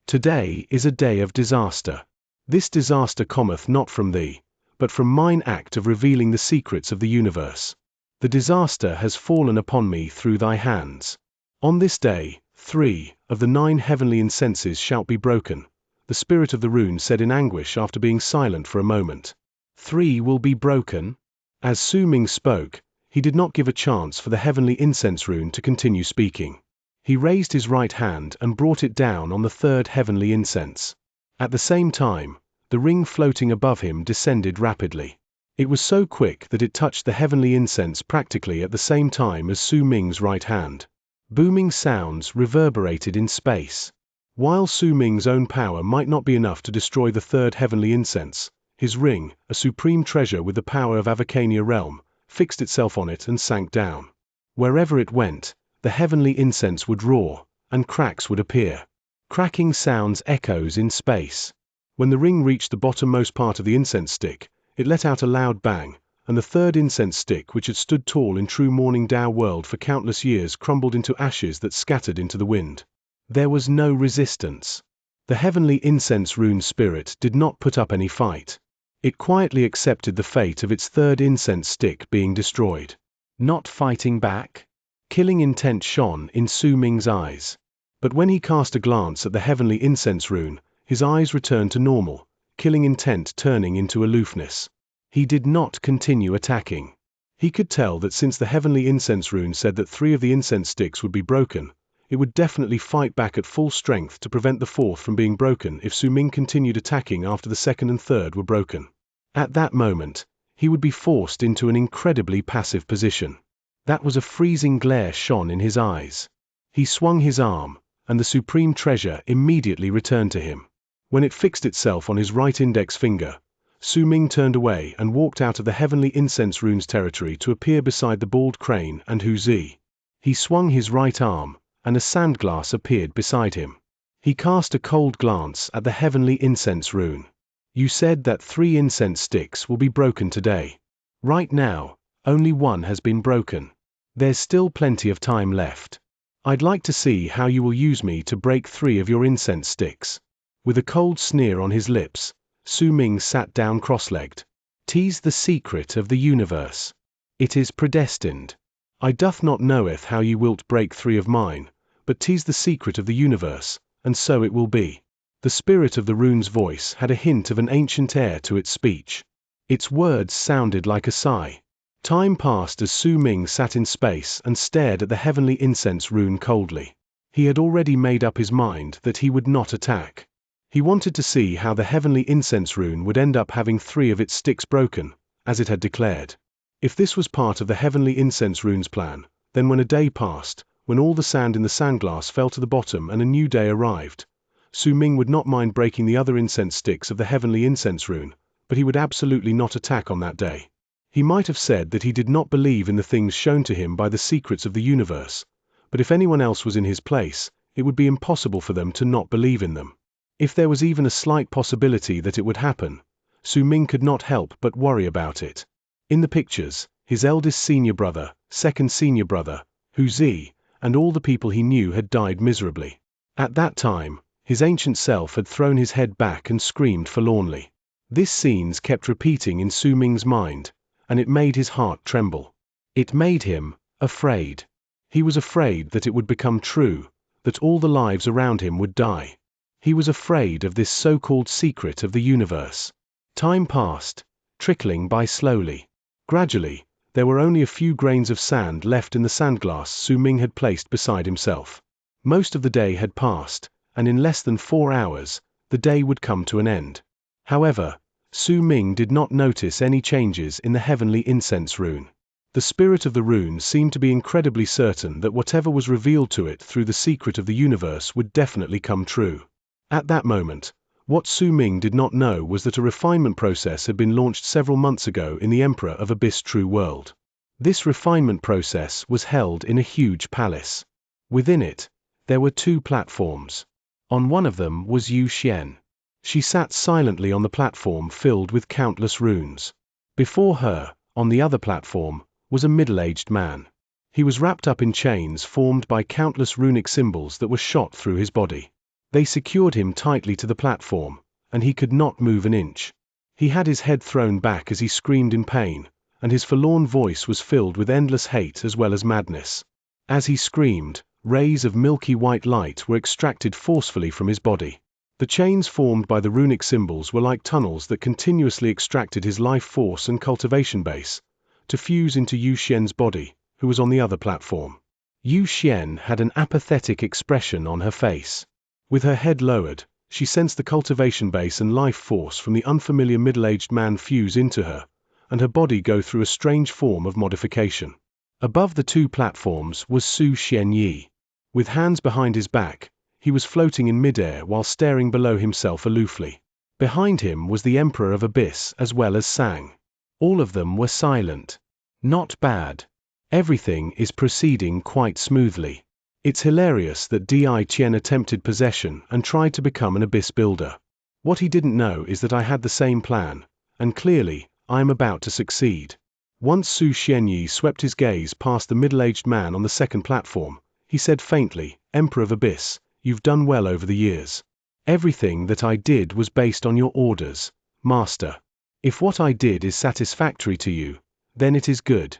Today is a day of disaster. This disaster cometh not from thee, but from mine act of revealing the secrets of the universe. The disaster has fallen upon me through thy hands. On this day, 3 of the 9 heavenly incenses shall be broken, the spirit of the rune said in anguish after being silent for a moment. 3 will be broken? As Su Ming spoke, he did not give a chance for the heavenly incense rune to continue speaking. He raised his right hand and brought it down on the 3rd heavenly incense. At the same time, the ring floating above him descended rapidly. It was so quick that it touched the heavenly incense practically at the same time as Su Ming's right hand. Booming sounds reverberated in space. While Su Ming's own power might not be enough to destroy the 3rd heavenly incense, his ring, a supreme treasure with the power of Avacania realm, fixed itself on it and sank down. Wherever it went, the heavenly incense would roar, and cracks would appear. Cracking sounds echoes in space. When the ring reached the bottommost part of the incense stick, it let out a loud bang, and the 3rd incense stick, which had stood tall in true morning Tao world for countless years, crumbled into ashes that scattered into the wind. There was no resistance. The heavenly incense rune spirit did not put up any fight. It quietly accepted the fate of its 3rd incense stick being destroyed. Not fighting back? Killing intent shone in Su Ming's eyes. But when he cast a glance at the heavenly incense rune, his eyes returned to normal, killing intent turning into aloofness. He did not continue attacking. He could tell that since the heavenly incense rune said that 3 of the incense sticks would be broken, it would definitely fight back at full strength to prevent the 4th from being broken if Su Ming continued attacking after the 2nd and 3rd were broken. At that moment, he would be forced into an incredibly passive position. That was a freezing glare shone in his eyes. He swung his arm, and the supreme treasure immediately returned to him. When it fixed itself on his right index finger, Su Ming turned away and walked out of the heavenly incense rune's territory to appear beside the bald crane and Hu Zi. He swung his right arm, and a sand glass appeared beside him. He cast a cold glance at the heavenly incense rune. You said that 3 incense sticks will be broken today. Right now, only 1 has been broken. There's still plenty of time left. I'd like to see how you will use me to break 3 of your incense sticks. With a cold sneer on his lips, Su Ming sat down cross-legged. 'Tis the secret of the universe. It is predestined. I doth not knoweth how ye wilt break 3 of mine, but 'tis the secret of the universe, and so it will be. The spirit of the rune's voice had a hint of an ancient air to its speech. Its words sounded like a sigh. Time passed as Su Ming sat in space and stared at the heavenly incense rune coldly. He had already made up his mind that he would not attack. He wanted to see how the heavenly incense rune would end up having 3 of its sticks broken, as it had declared. If this was part of the heavenly incense rune's plan, then when a day passed, when all the sand in the sandglass fell to the bottom and a new day arrived, Su Ming would not mind breaking the other incense sticks of the heavenly incense rune, but he would absolutely not attack on that day. He might have said that he did not believe in the things shown to him by the secrets of the universe, but if anyone else was in his place, it would be impossible for them to not believe in them. If there was even a slight possibility that it would happen, Su Ming could not help but worry about it. In the pictures, his eldest senior brother, second senior brother, Hu Zi, and all the people he knew had died miserably. At that time, his ancient self had thrown his head back and screamed forlornly. These scenes kept repeating in Su Ming's mind, and it made his heart tremble. It made him afraid. He was afraid that it would become true, that all the lives around him would die. He was afraid of this so-called secret of the universe. Time passed, trickling by slowly. Gradually, there were only a few grains of sand left in the sandglass Su Ming had placed beside himself. Most of the day had passed, and in less than 4 hours, the day would come to an end. However, Su Ming did not notice any changes in the heavenly incense rune. The spirit of the rune seemed to be incredibly certain that whatever was revealed to it through the secret of the universe would definitely come true. At that moment, what Su Ming did not know was that a refinement process had been launched several months ago in the Emperor of Abyss True World. This refinement process was held in a huge palace. Within it, there were 2 platforms. On one of them was Yu Xian. She sat silently on the platform filled with countless runes. Before her, on the other platform, was a middle-aged man. He was wrapped up in chains formed by countless runic symbols that were shot through his body. They secured him tightly to the platform, and he could not move an inch. He had his head thrown back as he screamed in pain, and his forlorn voice was filled with endless hate as well as madness. As he screamed, rays of milky white light were extracted forcefully from his body. The chains formed by the runic symbols were like tunnels that continuously extracted his life force and cultivation base, to fuse into Yu Xian's body, who was on the other platform. Yu Xian had an apathetic expression on her face. With her head lowered, she sensed the cultivation base and life force from the unfamiliar middle-aged man fuse into her, and her body go through a strange form of modification. Above the 2 platforms was Su Xianyi. With hands behind his back, he was floating in midair while staring below himself aloofly. Behind him was the Emperor of Abyss as well as Sang. All of them were silent. Not bad. Everything is proceeding quite smoothly. It's hilarious that Di Qian attempted possession and tried to become an abyss builder. What he didn't know is that I had the same plan, and clearly, I am about to succeed. Once Su Xianyi swept his gaze past the middle-aged man on the second platform, he said faintly, "Emperor of Abyss, you've done well over the years. Everything that I did was based on your orders, Master. If what I did is satisfactory to you, then it is good."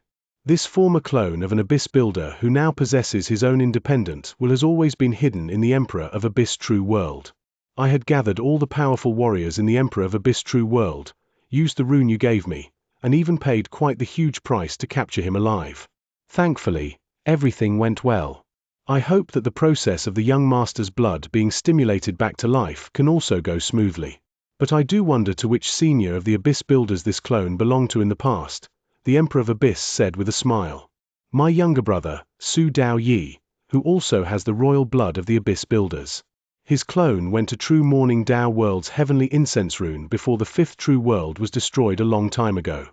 This former clone of an abyss builder who now possesses his own independent will has always been hidden in the Emperor of Abyss True World. I had gathered all the powerful warriors in the Emperor of Abyss True World, used the rune you gave me, and even paid quite the huge price to capture him alive. Thankfully, everything went well. I hope that the process of the young master's blood being stimulated back to life can also go smoothly. But I do wonder to which senior of the abyss builders this clone belonged to in the past. The Emperor of Abyss said with a smile. My younger brother, Su Dao Yi, who also has the royal blood of the Abyss Builders. His clone went to True Morning Dao World's heavenly incense rune before the 5th True World was destroyed a long time ago.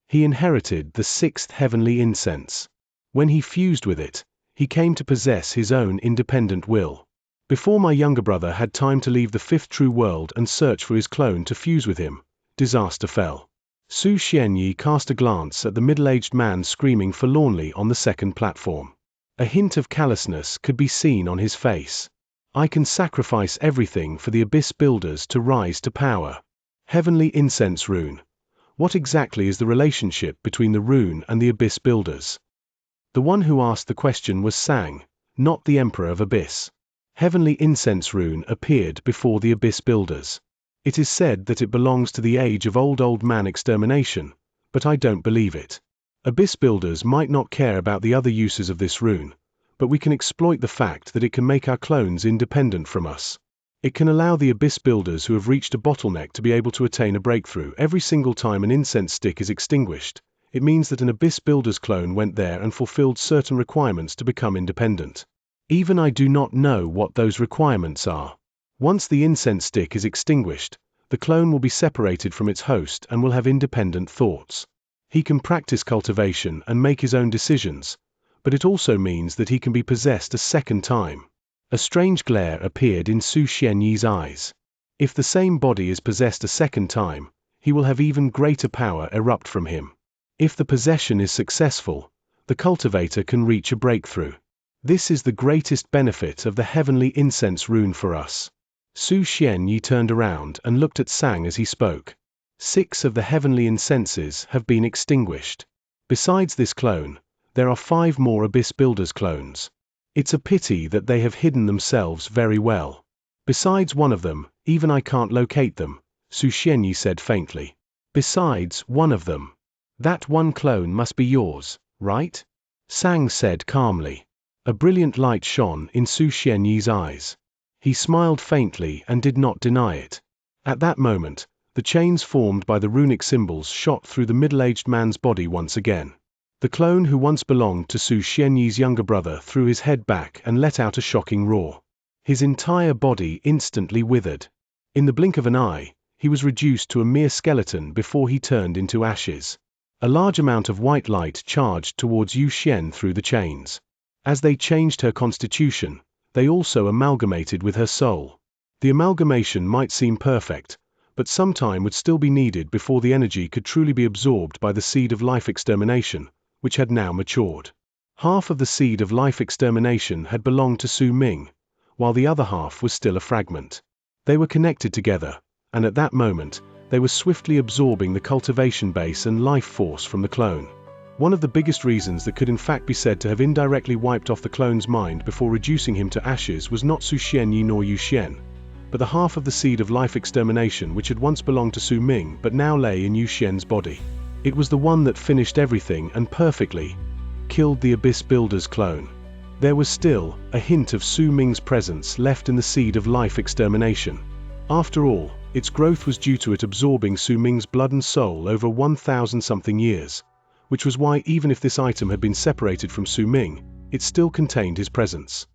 He inherited the 6th heavenly incense. When he fused with it, He came to possess his own independent will. Before my younger brother had time to leave the fifth true world and search for his clone to fuse with him, disaster fell. Su Xianyi cast a glance at the middle-aged man screaming forlornly on the second platform. A hint of callousness could be seen on his face. I can sacrifice everything for the Abyss Builders to rise to power. Heavenly Incense Rune. What exactly is the relationship between the rune and the Abyss Builders? The one who asked the question was Sang, not the Emperor of Abyss. Heavenly Incense Rune appeared before the Abyss Builders. It is said that it belongs to the age of old man extermination, but I don't believe it. Abyss Builders might not care about the other uses of this rune, but we can exploit the fact that it can make our clones independent from us. It can allow the Abyss Builders who have reached a bottleneck to be able to attain a breakthrough every single time an incense stick is extinguished. It means that an Abyss Builders clone went there and fulfilled certain requirements to become independent. Even I do not know what those requirements are. Once the incense stick is extinguished, the clone will be separated from its host and will have independent thoughts. He can practice cultivation and make his own decisions, but it also means that he can be possessed a second time. A strange glare appeared in Su Xianyi's eyes. If the same body is possessed a second time, he will have even greater power erupt from him. If the possession is successful, the cultivator can reach a breakthrough. This is the greatest benefit of the heavenly incense rune for us. Su Xianyi turned around and looked at Sang as he spoke. 6 of the heavenly incenses have been extinguished. Besides this clone, there are 5 more Abyss Builders clones. It's a pity that they have hidden themselves very well. Besides one of them, even I can't locate them, Su Xianyi said faintly. Besides one of them. That one clone must be yours, right? Sang said calmly. A brilliant light shone in Su Xianyi's eyes. He smiled faintly and did not deny it. At that moment, the chains formed by the runic symbols shot through the middle-aged man's body once again. The clone who once belonged to Su Xianyi's younger brother threw his head back and let out a shocking roar. His entire body instantly withered. In the blink of an eye, he was reduced to a mere skeleton before he turned into ashes. A large amount of white light charged towards Yu Xian through the chains. As they changed her constitution, they also amalgamated with her soul. The amalgamation might seem perfect, but some time would still be needed before the energy could truly be absorbed by the seed of life extermination, which had now matured. Half of the seed of life extermination had belonged to Su Ming, while the other half was still a fragment. They were connected together, and at that moment, they were swiftly absorbing the cultivation base and life force from the clone. One of the biggest reasons that could in fact be said to have indirectly wiped off the clone's mind before reducing him to ashes was not Su Xianyi nor Yu Xian, but the half of the seed of life extermination which had once belonged to Su Ming but now lay in Yu Xian's body. It was the one that finished everything and perfectly killed the Abyss Builders clone. There was still a hint of Su Ming's presence left in the seed of life extermination. After all, its growth was due to it absorbing Su Ming's blood and soul over 1,000-something years, which was why even if this item had been separated from Su Ming, it still contained his presence.